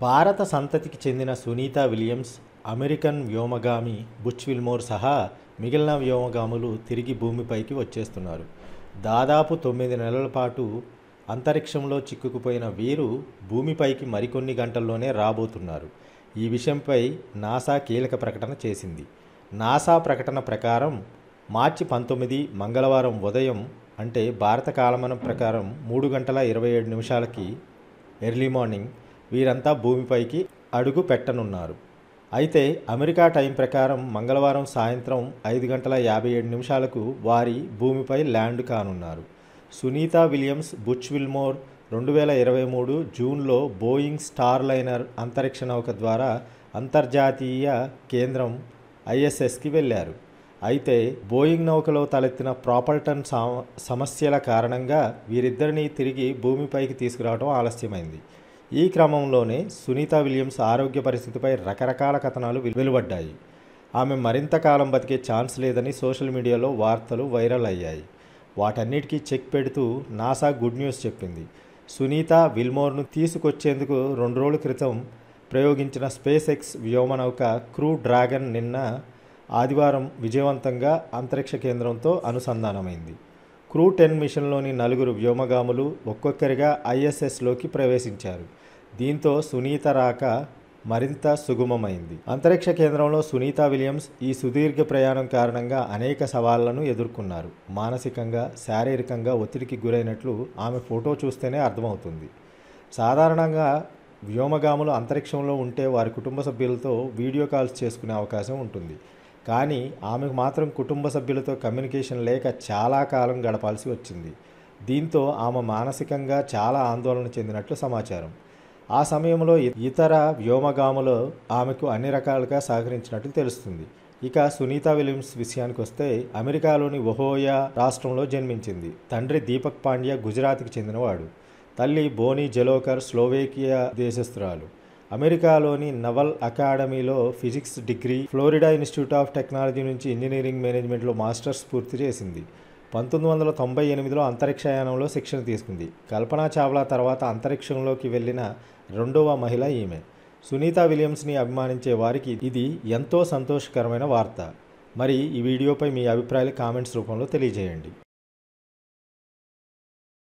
భారత సంతతికి చెందిన సునీత విలియమ్స్, అమెరికన్ వ్యోమగామి బుచ్ విల్మోర్ సహా మిగిలిన వ్యోమగాములు తిరిగి భూమిపైకి వచ్చేస్తున్నారు. దాదాపు 9 నెలల పాటు అంతరిక్షంలో చిక్కుకుపోయిన వీరు భూమిపైకి మరికొన్ని గంటల్లోనే రాబోతున్నారు. ఈ విషయంపై నాసా కీలక ప్రకటన చేసింది. నాసా ప్రకటన ప్రకారం మార్చి 19 మంగళవారం ఉదయం, అంటే భారత కాలమానం ప్రకారం 3:27 ఎర్లీ మార్నింగ్ వీరంతా భూమిపైకి అడుగు పెట్టనున్నారు. అయితే అమెరికా టైం ప్రకారం మంగళవారం సాయంత్రం 5:57 వారి భూమిపై ల్యాండ్ కానున్నారు. సునీత విలియమ్స్, బుచ్ విల్మోర్ 2023 జూన్లో బోయింగ్ స్టార్ లైనర్ అంతరిక్ష నౌక ద్వారా అంతర్జాతీయ కేంద్రం ISSకి వెళ్ళారు. అయితే బోయింగ్ నౌకలో తలెత్తిన ప్రాపల్టన్ సమస్యల కారణంగా వీరిద్దరినీ తిరిగి భూమిపైకి తీసుకురావడం ఆలస్యమైంది. ఈ క్రమంలోనే సునీత విలియమ్స్ ఆరోగ్య పరిస్థితిపై రకరకాల కథనాలు వెలువడ్డాయి. ఆమె మరింత కాలం బతికే ఛాన్స్ లేదని సోషల్ మీడియాలో వార్తలు వైరల్ అయ్యాయి. వాటన్నిటికీ చెక్ పెడుతూ నాసా గుడ్ న్యూస్ చెప్పింది. సునీత విల్మోర్ను తీసుకొచ్చేందుకు 2 రోజుల క్రితం ప్రయోగించిన స్పేస్ ఎక్స్ వ్యోమనౌక క్రూ డ్రాగన్ నిన్న ఆదివారం విజయవంతంగా అంతరిక్ష కేంద్రంతో అనుసంధానమైంది. క్రూ 10 మిషన్లోని 4 వ్యోమగాములు ఒక్కొక్కరిగా ISSలోకి ప్రవేశించారు. దీంతో సునీత రాక మరింత సుగమమైంది. అంతరిక్ష కేంద్రంలో సునీత విలియమ్స్ ఈ సుదీర్ఘ ప్రయాణం కారణంగా అనేక సవాళ్లను ఎదుర్కొన్నారు. మానసికంగా, శారీరకంగా ఒత్తిడికి గురైనట్లు ఆమె ఫోటో చూస్తేనే అర్థమవుతుంది. సాధారణంగా వ్యోమగాములు అంతరిక్షంలో ఉంటే వారి కుటుంబ సభ్యులతో వీడియో కాల్స్ చేసుకునే అవకాశం ఉంటుంది. కానీ ఆమెకు మాత్రం కుటుంబ సభ్యులతో కమ్యూనికేషన్ లేక చాలా కాలం గడపాల్సి వచ్చింది. దీంతో ఆమె మానసికంగా చాలా ఆందోళన చెందినట్లు సమాచారం. ఆ సమయంలో ఇతర వ్యోమగాములు ఆమెకు అన్ని రకాలుగా సహకరించినట్లు తెలుస్తుంది. ఇక సునీత విలియమ్స్ విషయానికి వస్తే అమెరికాలోని ఒహియో రాష్ట్రంలో జన్మించింది. తండ్రి దీపక్ పాండ్యా గుజరాత్కి చెందినవాడు. తల్లి బోనీ జలోకర్ స్లోవేకియా దేశస్థురాలు. అమెరికాలోని నవల్ అకాడమీలో physics degree, Florida institute of technology నుంచి ఇంజనీరింగ్ మేనేజ్మెంట్లో మాస్టర్స్ పూర్తి చేసింది. 1998లో అంతరిక్షయానంలో శిక్షణ తీసుకుంది. కల్పనా చావ్లా తర్వాత అంతరిక్షంలోకి వెళ్ళిన 2వ మహిళ ఈమె. సునీత విలియమ్స్ని అభిమానించే వారికి ఇది ఎంతో సంతోషకరమైన వార్త. మరి ఈ వీడియోపై మీ అభిప్రాయాలు కామెంట్స్ రూపంలో తెలియజేయండి.